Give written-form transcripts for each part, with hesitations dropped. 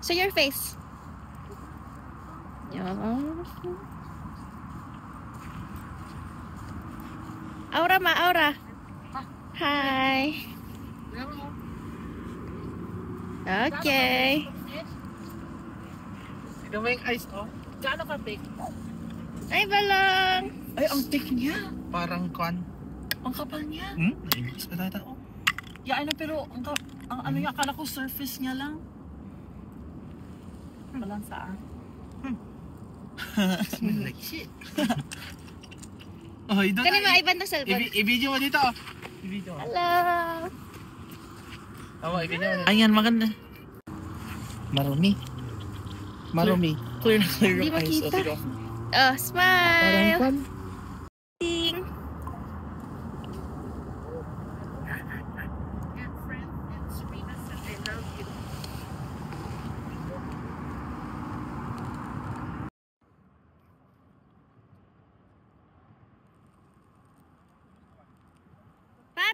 Show your face. Aura ma, Aura. Hi. Okay. Sino mo yung eyes, oh? Gaano ka big? Ay, balong. Ay, ang thick niya. Parang kan. Ang kapal niya. Mas katata, oh. Yeah, ano, pero ang ano niya, akala ko surface niya lang. Walang saan. Smell like shit. Oh, ito Kani mga ibang na cellphone. I-video mo dito, oh. I-video mo. Hello. I-video mo dito. Ayan, maganda. Marumi. Marumi. Clear na clear yung eyes. Di makita. Oh, smile. Parang kan.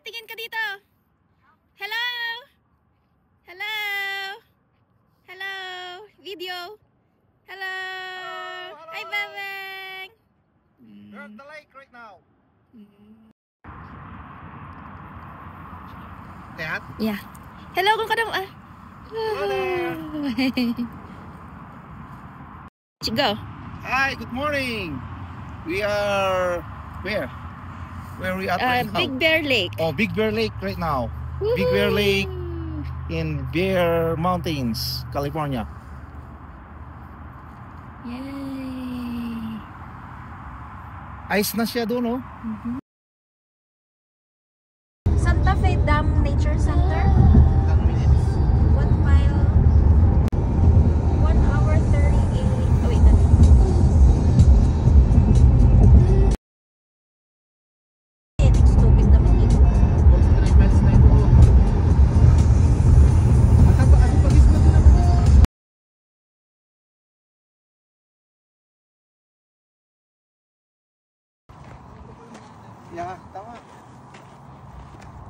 Tingin ka dito. Hello. Hello. Hello. Video. Hello. Hi, Bebeng. We're at the lake right now. Dad? Yeah. Hello, kung kadang Hello there. Let's go. Hi, good morning. We are where? Where are we at right now? Big Bear Lake. Oh, Big Bear Lake right now. Big Bear Lake in Bear Mountains, California. Yay! Ice na siya doon, oh. Santa Fe Dam Nature Center. 10 minutes. 1 mile. 1 hour 38. Oh, wait, that's stupid naman dito. 43 miles na ito, oh. Yeah, tama.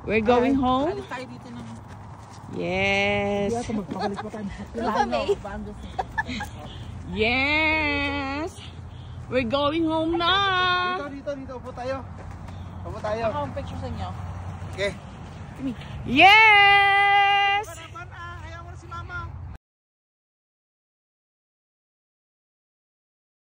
We're going home? Yes. Yes. We're going home na. Dito. Upo tayo. Upo tayo. Ako ang picture sa inyo. Okay. Yes.